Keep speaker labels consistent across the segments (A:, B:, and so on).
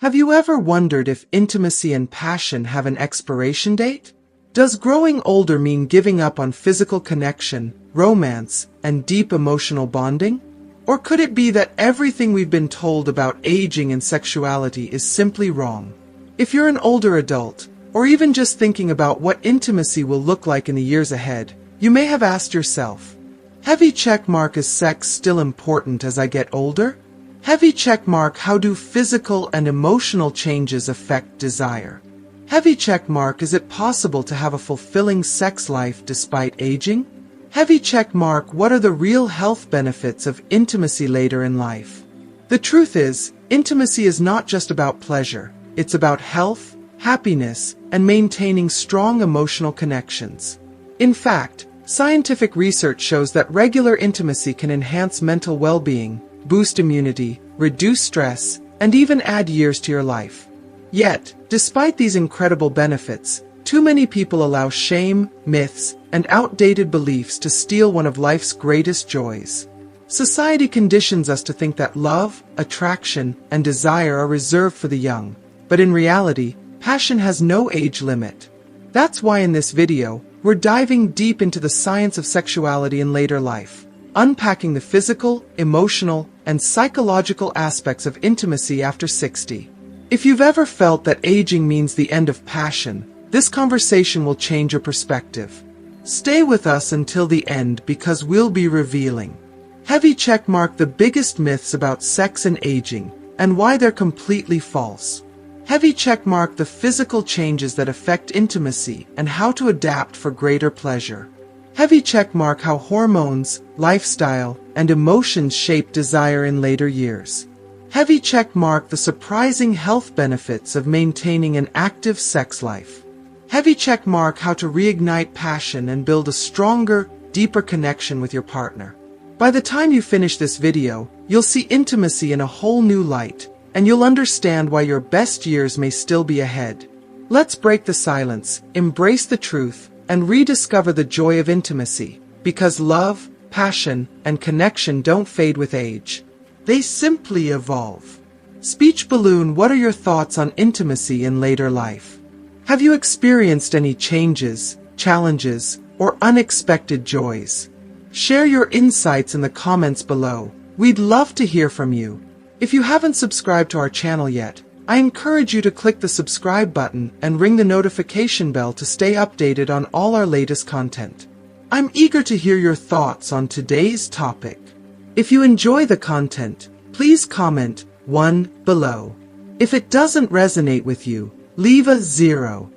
A: Have you ever wondered if intimacy and passion have an expiration date? Does growing older mean giving up on physical connection, romance, and deep emotional bonding? Or could it be that everything we've been told about aging and sexuality is simply wrong? If you're an older adult, or even just thinking about what intimacy will look like in the years ahead, you may have asked yourself, heavy checkmark, is sex still important as I get older? Heavy checkmark, how do physical and emotional changes affect desire? Heavy checkmark, is it possible to have a fulfilling sex life despite aging? Heavy checkmark, what are the real health benefits of intimacy later in life? The truth is, intimacy is not just about pleasure, it's about health, happiness, and maintaining strong emotional connections. In fact, scientific research shows that regular intimacy can enhance mental well-being, boost immunity, reduce stress, and even add years to your life. Yet, despite these incredible benefits, too many people allow shame, myths, and outdated beliefs to steal one of life's greatest joys. Society conditions us to think that love, attraction, and desire are reserved for the young, but in reality, passion has no age limit. That's why in this video, we're diving deep into the science of sexuality in later life, unpacking the physical, emotional, and psychological aspects of intimacy after 60. If you've ever felt that aging means the end of passion, this conversation will change your perspective. Stay with us until the end because we'll be revealing heavy checkmark, the biggest myths about sex and aging, and why they're completely false. Heavy checkmark, the physical changes that affect intimacy and how to adapt for greater pleasure. Heavy checkmark, how hormones, lifestyle, and emotions shape desire in later years. Heavy checkmark, the surprising health benefits of maintaining an active sex life. Heavy checkmark, how to reignite passion and build a stronger, deeper connection with your partner. By the time you finish this video, you'll see intimacy in a whole new light, and you'll understand why your best years may still be ahead. Let's break the silence, embrace the truth, and rediscover the joy of intimacy, because love, passion, and connection don't fade with age. They simply evolve. Speech balloon, what are your thoughts on intimacy in later life? Have you experienced any changes, challenges, or unexpected joys? Share your insights in the comments below. We'd love to hear from you. If you haven't subscribed to our channel yet, I encourage you to click the subscribe button and ring the notification bell to stay updated on all our latest content. I'm eager to hear your thoughts on today's topic. If you enjoy the content, please comment 1 below. If it doesn't resonate with you, leave a 0.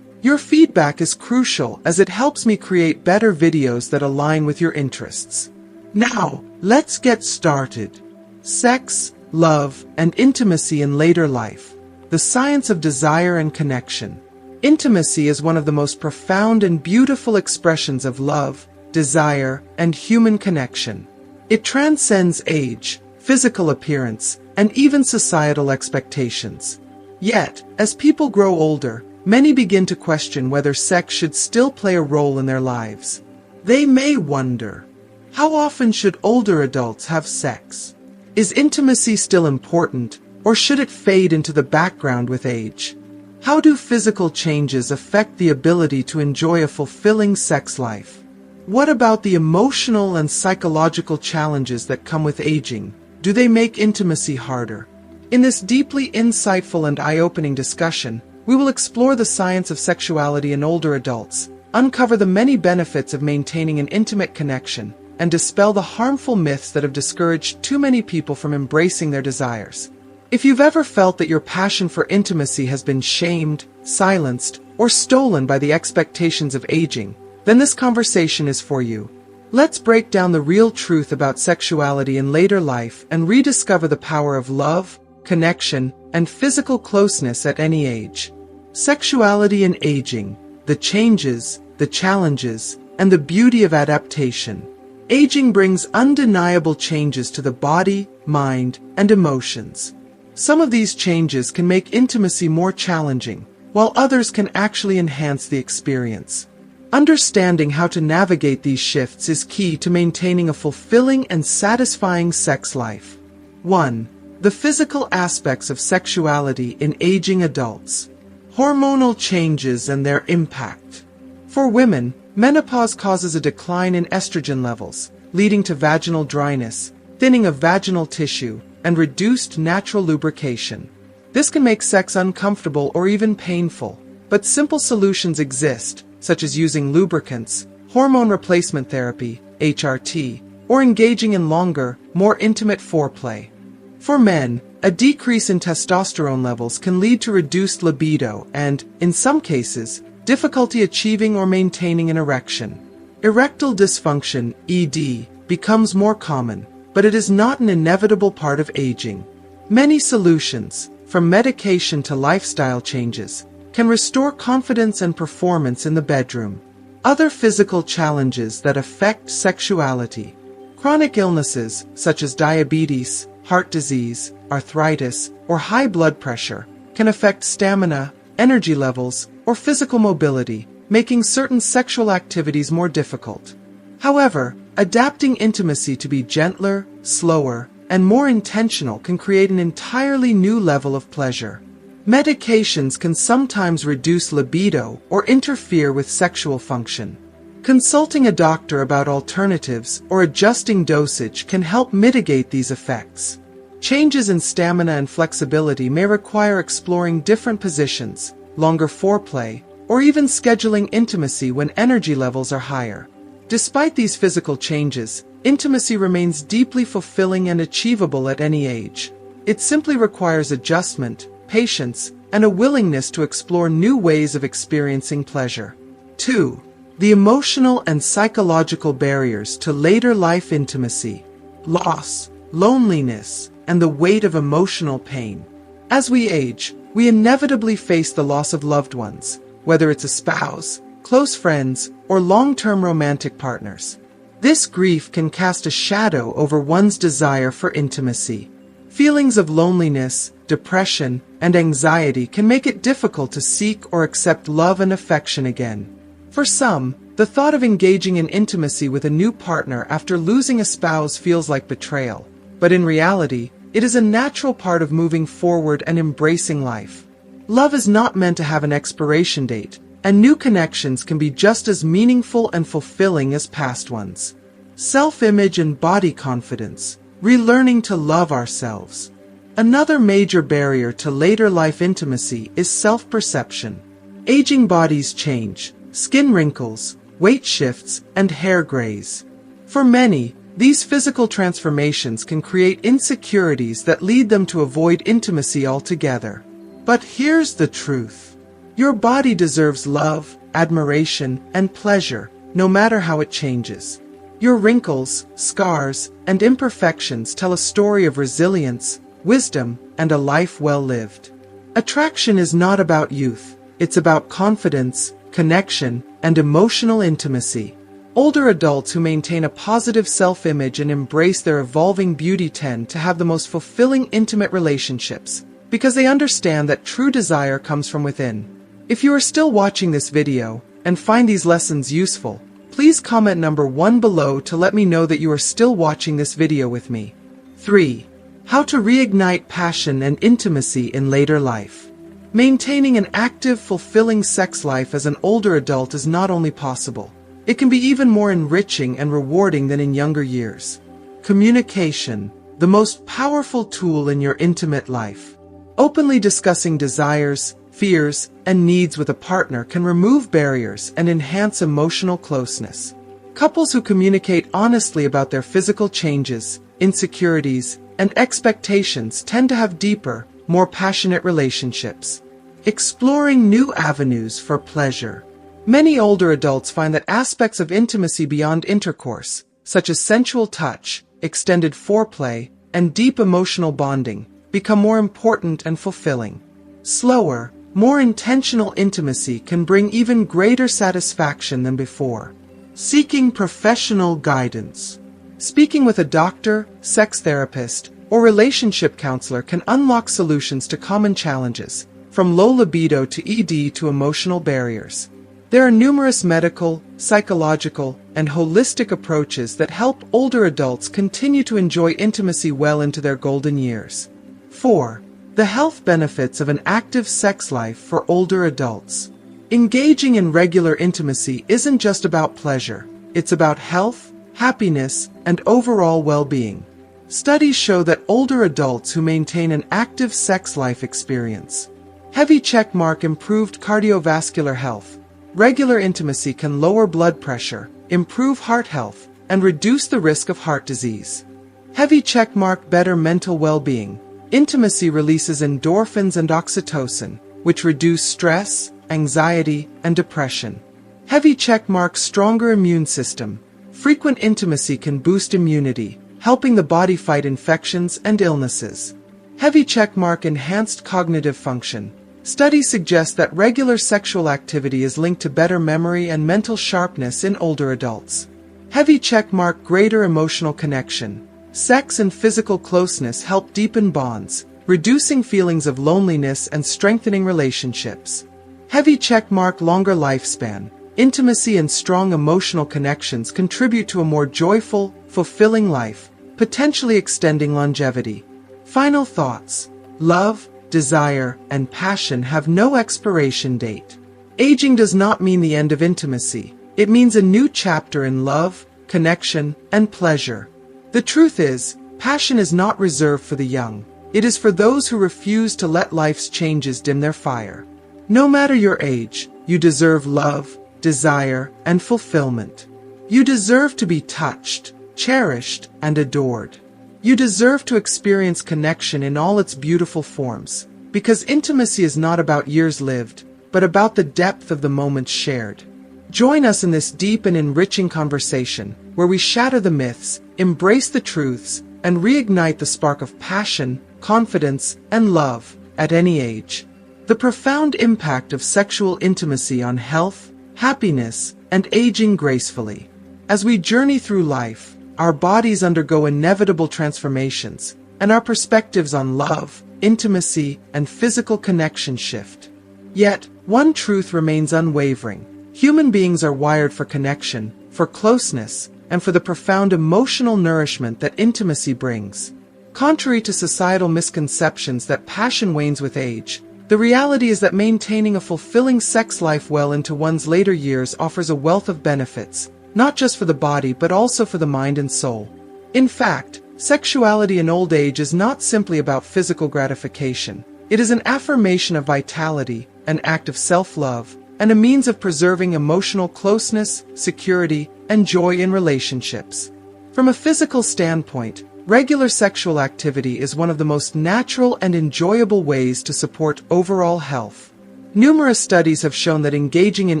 A: Your feedback is crucial as it helps me create better videos that align with your interests. Now, let's get started. Sex, love, and intimacy in later life. The science of desire and connection. Intimacy is one of the most profound and beautiful expressions of love, desire, and human connection. It transcends age, physical appearance, and even societal expectations. Yet, as people grow older, many begin to question whether sex should still play a role in their lives. They may wonder, how often should older adults have sex? Is intimacy still important, or should it fade into the background with age? How do physical changes affect the ability to enjoy a fulfilling sex life? What about the emotional and psychological challenges that come with aging? Do they make intimacy harder? In this deeply insightful and eye-opening discussion, we will explore the science of sexuality in older adults, uncover the many benefits of maintaining an intimate connection, and dispel the harmful myths that have discouraged too many people from embracing their desires. If you've ever felt that your passion for intimacy has been shamed, silenced, or stolen by the expectations of aging, then this conversation is for you. Let's break down the real truth about sexuality in later life and rediscover the power of love, connection, and physical closeness at any age. Sexuality and aging, the changes, the challenges, and the beauty of adaptation. Aging brings undeniable changes to the body, mind, and emotions. Some of these changes can make intimacy more challenging, while others can actually enhance the experience. Understanding how to navigate these shifts is key to maintaining a fulfilling and satisfying sex life. 1. The physical aspects of sexuality in aging adults. Hormonal changes and their impact. For women, menopause causes a decline in estrogen levels, leading to vaginal dryness, thinning of vaginal tissue, and reduced natural lubrication. This can make sex uncomfortable or even painful, but simple solutions exist, such as using lubricants, hormone replacement therapy, HRT, or engaging in longer, more intimate foreplay. For men, a decrease in testosterone levels can lead to reduced libido and, in some cases, difficulty achieving or maintaining an erection. Erectile dysfunction, ED, becomes more common, but it is not an inevitable part of aging. Many solutions, from medication to lifestyle changes, can restore confidence and performance in the bedroom. Other physical challenges that affect sexuality. Chronic illnesses, such as diabetes, heart disease, arthritis, or high blood pressure, can affect stamina, energy levels, or physical mobility, making certain sexual activities more difficult. However, adapting intimacy to be gentler, slower, and more intentional can create an entirely new level of pleasure. Medications can sometimes reduce libido or interfere with sexual function. Consulting a doctor about alternatives or adjusting dosage can help mitigate these effects. Changes in stamina and flexibility may require exploring different positions, longer foreplay, or even scheduling intimacy when energy levels are higher. Despite these physical changes, intimacy remains deeply fulfilling and achievable at any age. It simply requires adjustment, patience, and a willingness to explore new ways of experiencing pleasure. 2. The emotional and psychological barriers to later life intimacy. Loss, loneliness, and the weight of emotional pain. As we age, we inevitably face the loss of loved ones, whether it's a spouse, close friends, or long-term romantic partners. This grief can cast a shadow over one's desire for intimacy. Feelings of loneliness, depression, and anxiety can make it difficult to seek or accept love and affection again. For some, the thought of engaging in intimacy with a new partner after losing a spouse feels like betrayal, but in reality, it is a natural part of moving forward and embracing life. Love is not meant to have an expiration date, and new connections can be just as meaningful and fulfilling as past ones. Self-image and body confidence, relearning to love ourselves. Another major barrier to later life intimacy is self-perception. Aging bodies change, skin wrinkles, weight shifts, and hair grays. For many, these physical transformations can create insecurities that lead them to avoid intimacy altogether. But here's the truth. Your body deserves love, admiration, and pleasure, no matter how it changes. Your wrinkles, scars, and imperfections tell a story of resilience, wisdom, and a life well lived. Attraction is not about youth, it's about confidence, connection, and emotional intimacy. Older adults who maintain a positive self-image and embrace their evolving beauty tend to have the most fulfilling intimate relationships, because they understand that true desire comes from within. If you are still watching this video and find these lessons useful, please comment number 1 below to let me know that you are still watching this video with me. 3. How to reignite passion and intimacy in later life. Maintaining an active, fulfilling sex life as an older adult is not only possible, it can be even more enriching and rewarding than in younger years. Communication, the most powerful tool in your intimate life. Openly discussing desires, fears, and needs with a partner can remove barriers and enhance emotional closeness. Couples who communicate honestly about their physical changes, insecurities, and expectations tend to have deeper, more passionate relationships. Exploring new avenues for pleasure. Many older adults find that aspects of intimacy beyond intercourse, such as sensual touch, extended foreplay, and deep emotional bonding, become more important and fulfilling. Slower, more intentional intimacy can bring even greater satisfaction than before. Seeking professional guidance. Speaking with a doctor, sex therapist, or relationship counselor can unlock solutions to common challenges, from low libido to ED to emotional barriers. There are numerous medical, psychological, and holistic approaches that help older adults continue to enjoy intimacy well into their golden years. 4. The health benefits of an active sex life for older adults. Engaging in regular intimacy isn't just about pleasure. It's about health, happiness, and overall well-being. Studies show that older adults who maintain an active sex life experience heavy checkmark improved cardiovascular health. Regular intimacy can lower blood pressure, improve heart health, and reduce the risk of heart disease. Heavy checkmark better mental well-being. Intimacy releases endorphins and oxytocin, which reduce stress, anxiety, and depression. Heavy checkmark stronger immune system. Frequent intimacy can boost immunity, helping the body fight infections and illnesses. Heavy checkmark enhanced cognitive function. Studies suggest that regular sexual activity is linked to better memory and mental sharpness in older adults. Heavy checkmark greater emotional connection. Sex and physical closeness help deepen bonds, reducing feelings of loneliness and strengthening relationships. Heavy checkmark longer lifespan. Intimacy and strong emotional connections contribute to a more joyful, fulfilling life, potentially extending longevity. Final thoughts. Love, desire, and passion have no expiration date. Aging does not mean the end of intimacy. It means a new chapter in love, connection, and pleasure. The truth is, passion is not reserved for the young. It is for those who refuse to let life's changes dim their fire. No matter your age, you deserve love, desire, and fulfillment. You deserve to be touched, cherished, and adored. You deserve to experience connection in all its beautiful forms, because intimacy is not about years lived, but about the depth of the moments shared. Join us in this deep and enriching conversation, where we shatter the myths, embrace the truths, and reignite the spark of passion, confidence, and love, at any age. The profound impact of sexual intimacy on health, happiness, and aging gracefully. As we journey through life, our bodies undergo inevitable transformations, and our perspectives on love, intimacy, and physical connection shift. Yet, one truth remains unwavering. Human beings are wired for connection, for closeness, and for the profound emotional nourishment that intimacy brings. Contrary to societal misconceptions that passion wanes with age, the reality is that maintaining a fulfilling sex life well into one's later years offers a wealth of benefits, not just for the body but also for the mind and soul. In fact, sexuality in old age is not simply about physical gratification. It is an affirmation of vitality, an act of self-love, and a means of preserving emotional closeness, security, and joy in relationships. From a physical standpoint, regular sexual activity is one of the most natural and enjoyable ways to support overall health. Numerous studies have shown that engaging in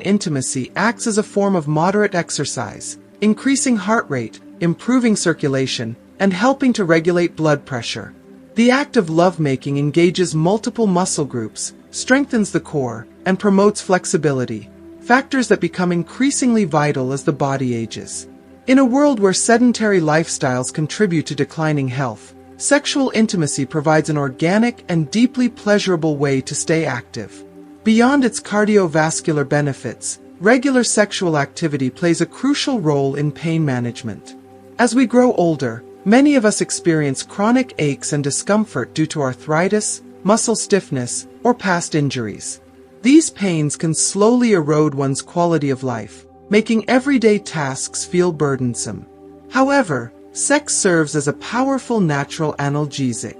A: intimacy acts as a form of moderate exercise, increasing heart rate, improving circulation, and helping to regulate blood pressure. The act of lovemaking engages multiple muscle groups, strengthens the core, and promotes flexibility, factors that become increasingly vital as the body ages. In a world where sedentary lifestyles contribute to declining health, sexual intimacy provides an organic and deeply pleasurable way to stay active. Beyond its cardiovascular benefits, regular sexual activity plays a crucial role in pain management. As we grow older, many of us experience chronic aches and discomfort due to arthritis, muscle stiffness, or past injuries. These pains can slowly erode one's quality of life, making everyday tasks feel burdensome. However, sex serves as a powerful natural analgesic.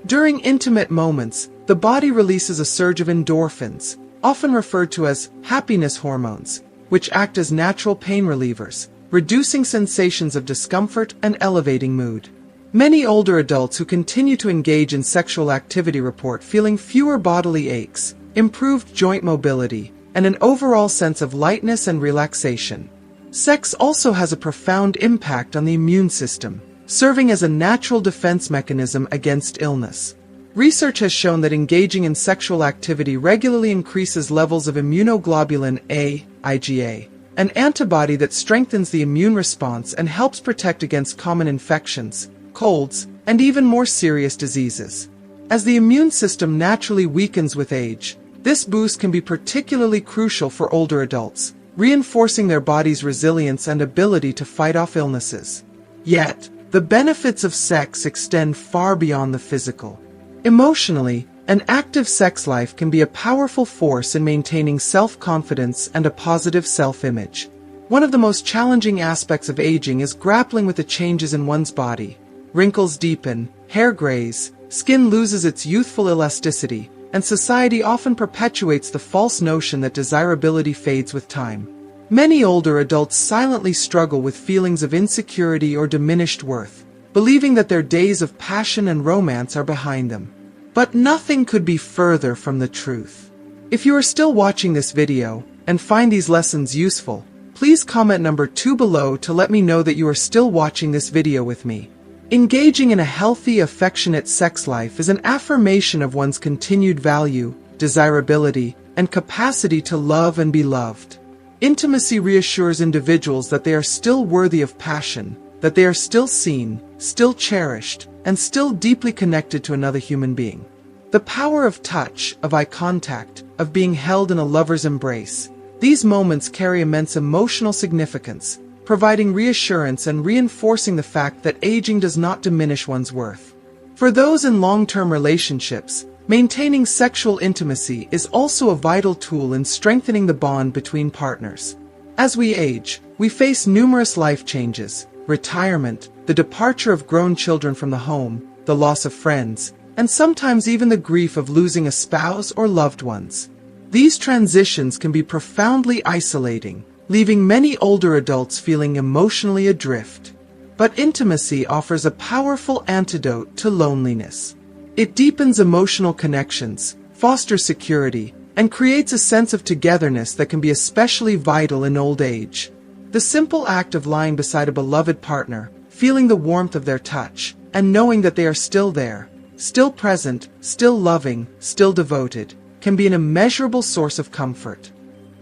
A: During intimate moments, the body releases a surge of endorphins, often referred to as happiness hormones, which act as natural pain relievers, reducing sensations of discomfort and elevating mood. Many older adults who continue to engage in sexual activity report feeling fewer bodily aches, improved joint mobility, and an overall sense of lightness and relaxation. Sex also has a profound impact on the immune system, serving as a natural defense mechanism against illness. Research has shown that engaging in sexual activity regularly increases levels of immunoglobulin A, IgA, an antibody that strengthens the immune response and helps protect against common infections, colds, and even more serious diseases. As the immune system naturally weakens with age, this boost can be particularly crucial for older adults, reinforcing their body's resilience and ability to fight off illnesses. Yet, the benefits of sex extend far beyond the physical. Emotionally, an active sex life can be a powerful force in maintaining self-confidence and a positive self-image. One of the most challenging aspects of aging is grappling with the changes in one's body. Wrinkles deepen, hair grays, skin loses its youthful elasticity, and society often perpetuates the false notion that desirability fades with time. Many older adults silently struggle with feelings of insecurity or diminished worth, believing that their days of passion and romance are behind them. But nothing could be further from the truth. If you are still watching this video and find these lessons useful, please comment number 2 below to let me know that you are still watching this video with me. Engaging in a healthy, affectionate sex life is an affirmation of one's continued value, desirability, and capacity to love and be loved. Intimacy reassures individuals that they are still worthy of passion, that they are still seen, still cherished, and still deeply connected to another human being. The power of touch, of eye contact, of being held in a lover's embrace. These moments carry immense emotional significance, providing reassurance and reinforcing the fact that aging does not diminish one's worth. For those in long-term relationships, maintaining sexual intimacy is also a vital tool in strengthening the bond between partners. As we age, we face numerous life changes: retirement, the departure of grown children from the home, the loss of friends, and sometimes even the grief of losing a spouse or loved ones. These transitions can be profoundly isolating, leaving many older adults feeling emotionally adrift. But intimacy offers a powerful antidote to loneliness. It deepens emotional connections, fosters security, and creates a sense of togetherness that can be especially vital in old age. The simple act of lying beside a beloved partner, feeling the warmth of their touch, and knowing that they are still there, still present, still loving, still devoted, can be an immeasurable source of comfort.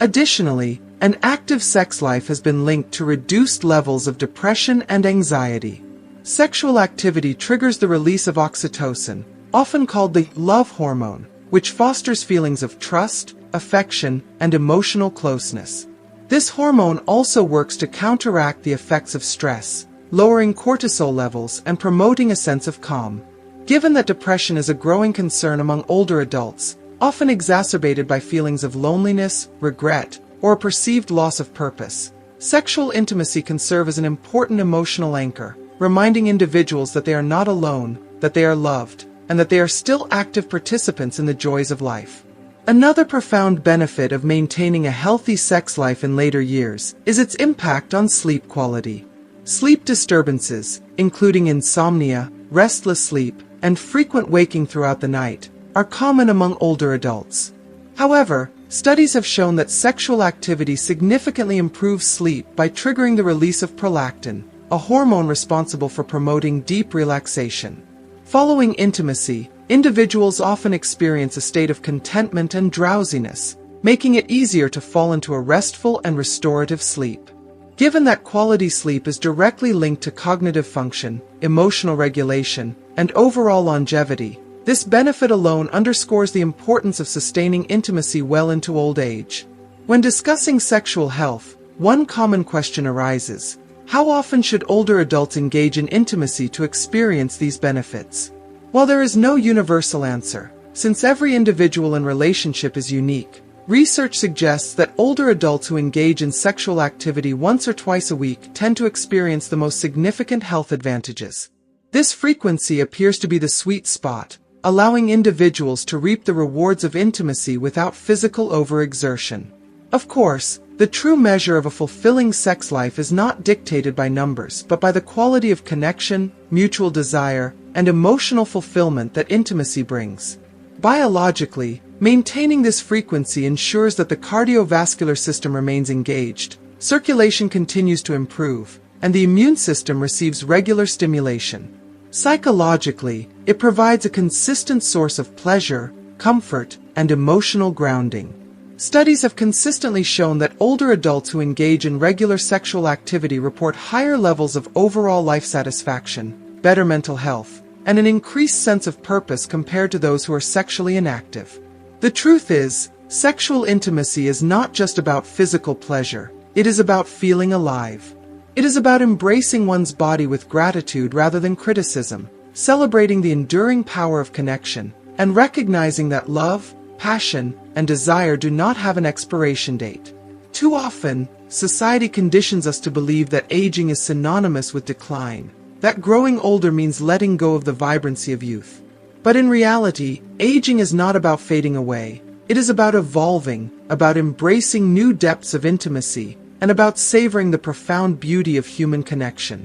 A: Additionally, an active sex life has been linked to reduced levels of depression and anxiety. Sexual activity triggers the release of oxytocin, often called the love hormone, which fosters feelings of trust, affection, and emotional closeness. This hormone also works to counteract the effects of stress, lowering cortisol levels and promoting a sense of calm. Given that depression is a growing concern among older adults, often exacerbated by feelings of loneliness, regret, or a perceived loss of purpose, sexual intimacy can serve as an important emotional anchor, reminding individuals that they are not alone, that they are loved, and that they are still active participants in the joys of life. Another profound benefit of maintaining a healthy sex life in later years is its impact on sleep quality. Sleep disturbances, including insomnia, restless sleep, and frequent waking throughout the night, are common among older adults. However, studies have shown that sexual activity significantly improves sleep by triggering the release of prolactin, a hormone responsible for promoting deep relaxation. Following intimacy, individuals often experience a state of contentment and drowsiness, making it easier to fall into a restful and restorative sleep. Given that quality sleep is directly linked to cognitive function, emotional regulation, and overall longevity, this benefit alone underscores the importance of sustaining intimacy well into old age. When discussing sexual health, one common question arises: how often should older adults engage in intimacy to experience these benefits? While there is no universal answer, since every individual and relationship is unique, research suggests that older adults who engage in sexual activity once or twice a week tend to experience the most significant health advantages. This frequency appears to be the sweet spot, allowing individuals to reap the rewards of intimacy without physical overexertion. Of course, the true measure of a fulfilling sex life is not dictated by numbers, but by the quality of connection, mutual desire, and emotional fulfillment that intimacy brings. Biologically, maintaining this frequency ensures that the cardiovascular system remains engaged, circulation continues to improve, and the immune system receives regular stimulation. Psychologically, it provides a consistent source of pleasure, comfort, and emotional grounding. Studies have consistently shown that older adults who engage in regular sexual activity report higher levels of overall life satisfaction, better mental health, and an increased sense of purpose compared to those who are sexually inactive. The truth is, sexual intimacy is not just about physical pleasure, it is about feeling alive. It is about embracing one's body with gratitude rather than criticism, celebrating the enduring power of connection, and recognizing that love, passion, and desire do not have an expiration date. Too often, society conditions us to believe that aging is synonymous with decline, that growing older means letting go of the vibrancy of youth. But in reality, aging is not about fading away. It is about evolving, about embracing new depths of intimacy, and about savoring the profound beauty of human connection.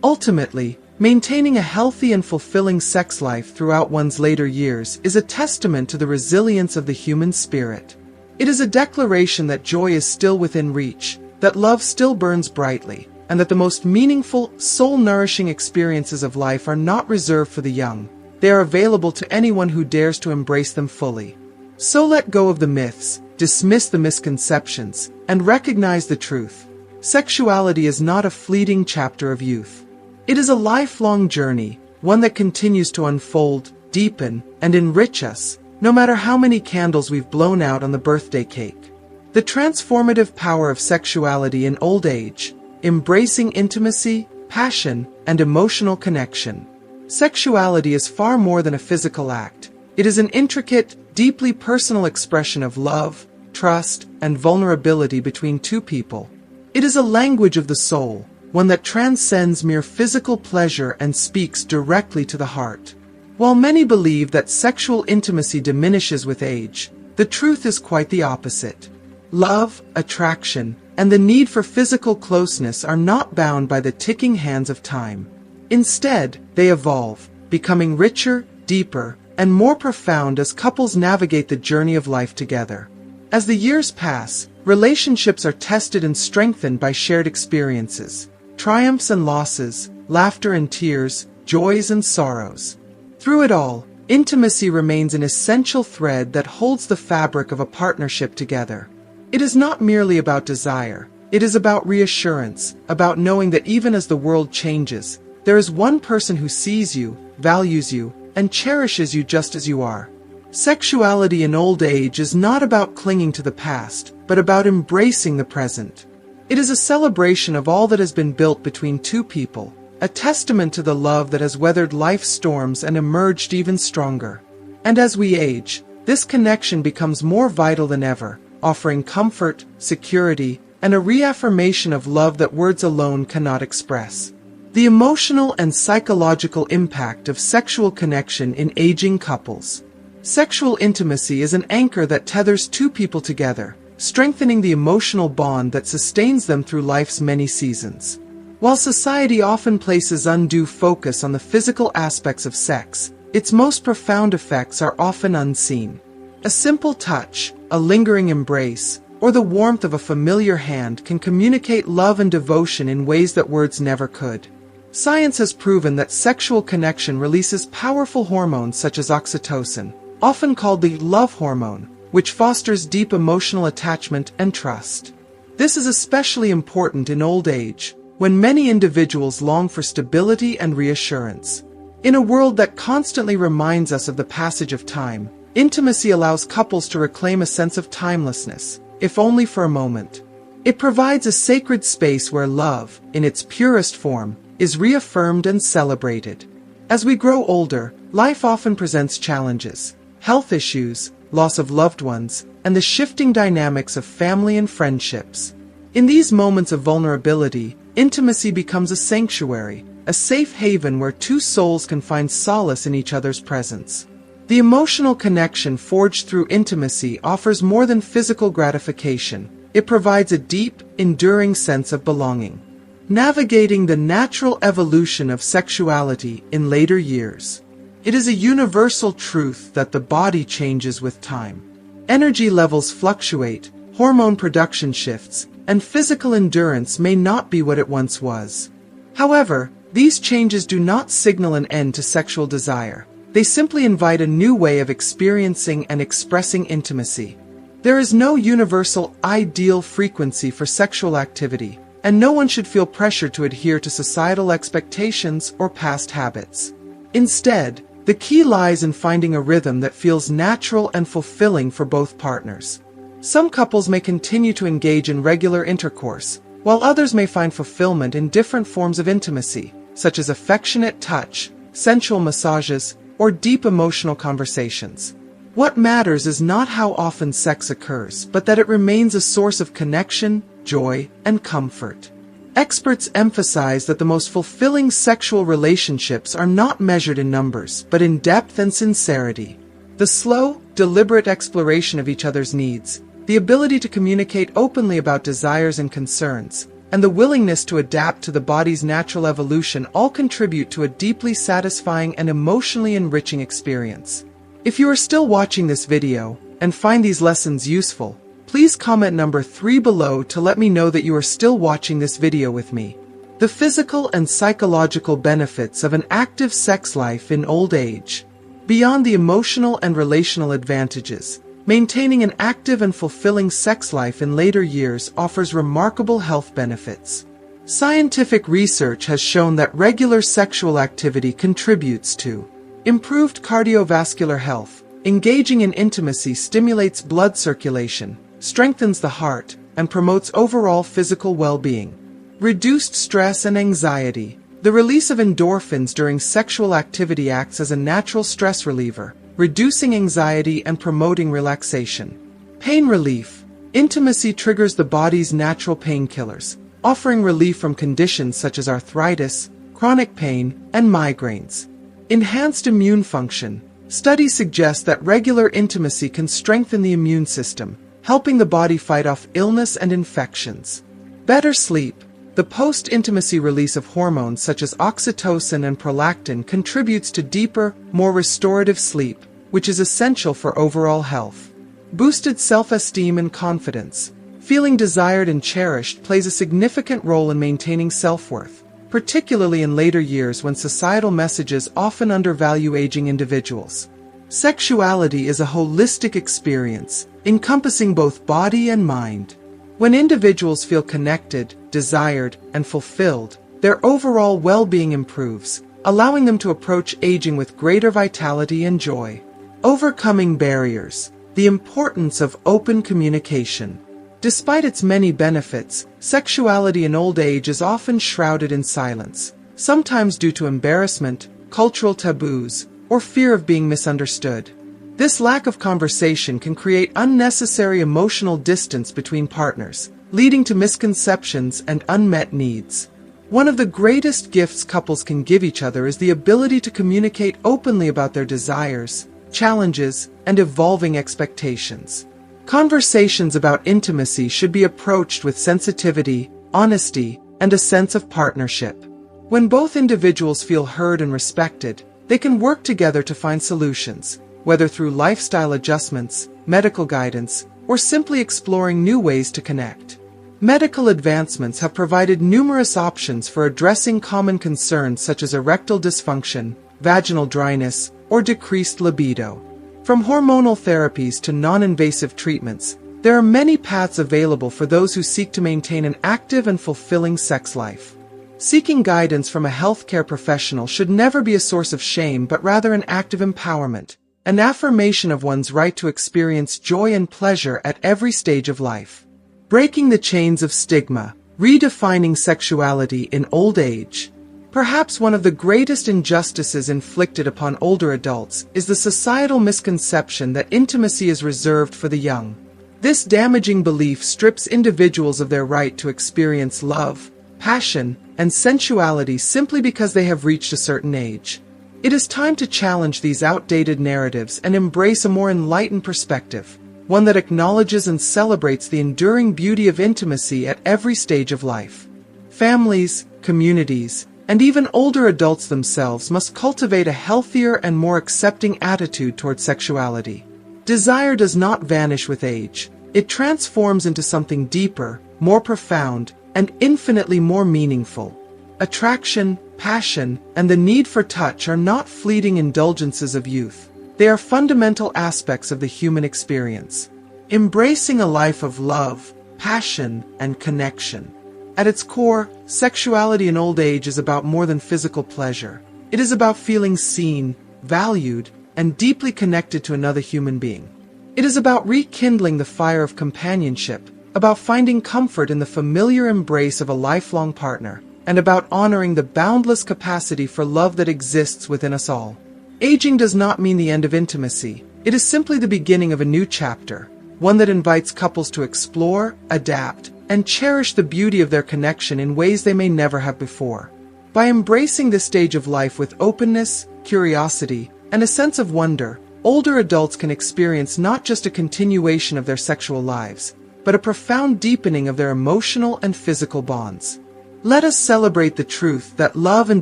A: Ultimately, maintaining a healthy and fulfilling sex life throughout one's later years is a testament to the resilience of the human spirit. It is a declaration that joy is still within reach, that love still burns brightly, and that the most meaningful, soul-nourishing experiences of life are not reserved for the young. They are available to anyone who dares to embrace them fully. So let go of the myths, dismiss the misconceptions, and recognize the truth. Sexuality is not a fleeting chapter of youth. It is a lifelong journey, one that continues to unfold, deepen, and enrich us, no matter how many candles we've blown out on the birthday cake. The transformative power of sexuality in old age, embracing intimacy, passion, and emotional connection. Sexuality is far more than a physical act. It is an intricate, deeply personal expression of love, trust, and vulnerability between two people. It is a language of the soul, one that transcends mere physical pleasure and speaks directly to the heart. While many believe that sexual intimacy diminishes with age, the truth is quite the opposite. Love, attraction, and the need for physical closeness are not bound by the ticking hands of time. Instead, they evolve, becoming richer, deeper, and more profound as couples navigate the journey of life together. As the years pass, relationships are tested and strengthened by shared experiences, triumphs and losses, laughter and tears, joys and sorrows. Through it all, intimacy remains an essential thread that holds the fabric of a partnership together. It is not merely about desire. It is about reassurance, about knowing that even as the world changes, there is one person who sees you, values you, and cherishes you just as you are. Sexuality in old age is not about clinging to the past, but about embracing the present. It is a celebration of all that has been built between two people, a testament to the love that has weathered life's storms and emerged even stronger. And as we age, this connection becomes more vital than ever, offering comfort, security, and a reaffirmation of love that words alone cannot express. The emotional and psychological impact of sexual connection in aging couples. Sexual intimacy is an anchor that tethers two people together, strengthening the emotional bond that sustains them through life's many seasons. While society often places undue focus on the physical aspects of sex, its most profound effects are often unseen. A simple touch, a lingering embrace, or the warmth of a familiar hand can communicate love and devotion in ways that words never could. Science has proven that sexual connection releases powerful hormones such as oxytocin, often called the love hormone, which fosters deep emotional attachment and trust. This is especially important in old age, when many individuals long for stability and reassurance. In a world that constantly reminds us of the passage of time, intimacy allows couples to reclaim a sense of timelessness, if only for a moment. It provides a sacred space where love, in its purest form, is reaffirmed and celebrated. As we grow older, life often presents challenges, health issues, loss of loved ones, and the shifting dynamics of family and friendships. In these moments of vulnerability, intimacy becomes a sanctuary, a safe haven where two souls can find solace in each other's presence. The emotional connection forged through intimacy offers more than physical gratification. It provides a deep, enduring sense of belonging. Navigating the natural evolution of sexuality in later years. It is a universal truth that the body changes with time. Energy levels fluctuate, hormone production shifts, and physical endurance may not be what it once was. However, these changes do not signal an end to sexual desire. They simply invite a new way of experiencing and expressing intimacy. There is no universal, ideal frequency for sexual activity, and no one should feel pressure to adhere to societal expectations or past habits. Instead, the key lies in finding a rhythm that feels natural and fulfilling for both partners. Some couples may continue to engage in regular intercourse, while others may find fulfillment in different forms of intimacy, such as affectionate touch, sensual massages, or deep emotional conversations. What matters is not how often sex occurs, but that it remains a source of connection, joy, and comfort. Experts emphasize that the most fulfilling sexual relationships are not measured in numbers, but in depth and sincerity. The slow, deliberate exploration of each other's needs, the ability to communicate openly about desires and concerns, and the willingness to adapt to the body's natural evolution all contribute to a deeply satisfying and emotionally enriching experience. If you are still watching this video and find these lessons useful, please comment number 3 below to let me know that you are still watching this video with me. The physical and psychological benefits of an active sex life in old age. Beyond the emotional and relational advantages, maintaining an active and fulfilling sex life in later years offers remarkable health benefits. Scientific research has shown that regular sexual activity contributes to improved cardiovascular health. Engaging in intimacy stimulates blood circulation, strengthens the heart, and promotes overall physical well-being. Reduced stress and anxiety. The release of endorphins during sexual activity acts as a natural stress reliever, reducing anxiety and promoting relaxation. Pain relief. Intimacy triggers the body's natural painkillers, offering relief from conditions such as arthritis, chronic pain, and migraines. Enhanced immune function. Studies suggest that regular intimacy can strengthen the immune system, helping the body fight off illness and infections. Better sleep. The post-intimacy release of hormones such as oxytocin and prolactin contributes to deeper, more restorative sleep, which is essential for overall health. Boosted self-esteem and confidence. Feeling desired and cherished plays a significant role in maintaining self-worth, particularly in later years when societal messages often undervalue aging individuals. Sexuality is a holistic experience, encompassing both body and mind. When individuals feel connected, desired, and fulfilled, their overall well-being improves, allowing them to approach aging with greater vitality and joy. Overcoming barriers. The importance of open communication. Despite its many benefits, sexuality in old age is often shrouded in silence, sometimes due to embarrassment, cultural taboos, or fear of being misunderstood. This lack of conversation can create unnecessary emotional distance between partners, leading to misconceptions and unmet needs. One of the greatest gifts couples can give each other is the ability to communicate openly about their desires, challenges, and evolving expectations. Conversations about intimacy should be approached with sensitivity, honesty, and a sense of partnership. When both individuals feel heard and respected, they can work together to find solutions, whether through lifestyle adjustments, medical guidance, or simply exploring new ways to connect. Medical advancements have provided numerous options for addressing common concerns such as erectile dysfunction, vaginal dryness, or decreased libido. From hormonal therapies to non-invasive treatments, there are many paths available for those who seek to maintain an active and fulfilling sex life. Seeking guidance from a healthcare professional should never be a source of shame but rather an act of empowerment, an affirmation of one's right to experience joy and pleasure at every stage of life. Breaking the chains of stigma, redefining sexuality in old age. Perhaps one of the greatest injustices inflicted upon older adults is the societal misconception that intimacy is reserved for the young. This damaging belief strips individuals of their right to experience love, passion, and sensuality simply because they have reached a certain age. It is time to challenge these outdated narratives and embrace a more enlightened perspective, one that acknowledges and celebrates the enduring beauty of intimacy at every stage of life. Families, communities, and even older adults themselves must cultivate a healthier and more accepting attitude toward sexuality. Desire does not vanish with age. It transforms into something deeper, more profound, and infinitely more meaningful. Attraction, passion, and the need for touch are not fleeting indulgences of youth. They are fundamental aspects of the human experience. Embracing a life of love, passion, and connection. At its core, sexuality in old age is about more than physical pleasure. It is about feeling seen, valued, and deeply connected to another human being. It is about rekindling the fire of companionship, about finding comfort in the familiar embrace of a lifelong partner, and about honoring the boundless capacity for love that exists within us all. Aging does not mean the end of intimacy. It is simply the beginning of a new chapter, one that invites couples to explore, adapt, and cherish the beauty of their connection in ways they may never have before. By embracing this stage of life with openness, curiosity, and a sense of wonder, older adults can experience not just a continuation of their sexual lives, but a profound deepening of their emotional and physical bonds. Let us celebrate the truth that love and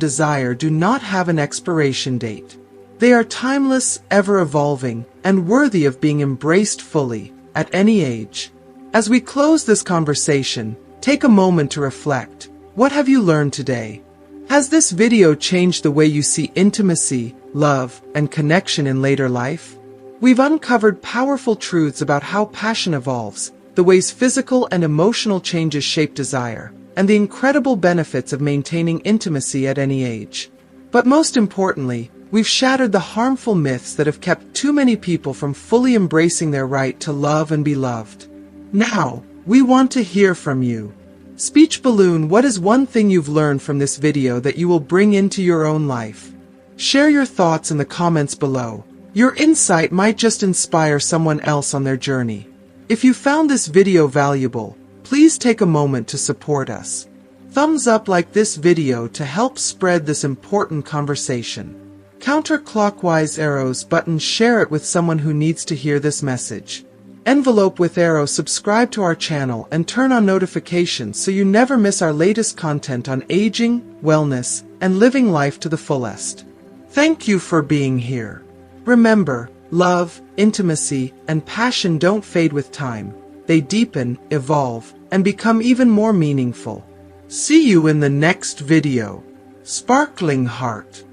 A: desire do not have an expiration date. They are timeless, ever-evolving, and worthy of being embraced fully, at any age. As we close this conversation, take a moment to reflect. What have you learned today? Has this video changed the way you see intimacy, love, and connection in later life? We've uncovered powerful truths about how passion evolves, the ways physical and emotional changes shape desire, and the incredible benefits of maintaining intimacy at any age. But most importantly, we've shattered the harmful myths that have kept too many people from fully embracing their right to love and be loved. Now, we want to hear from you. Speech Balloon, what is one thing you've learned from this video that you will bring into your own life? Share your thoughts in the comments below. Your insight might just inspire someone else on their journey. If you found this video valuable, please take a moment to support us. Thumbs up like this video to help spread this important conversation. Counterclockwise arrows button, share it with someone who needs to hear this message. Envelope with arrow, subscribe to our channel and turn on notifications so you never miss our latest content on aging, wellness, and living life to the fullest. Thank you for being here. Remember, love, intimacy, and passion don't fade with time. They deepen, evolve, and become even more meaningful. See you in the next video. Sparkling Heart.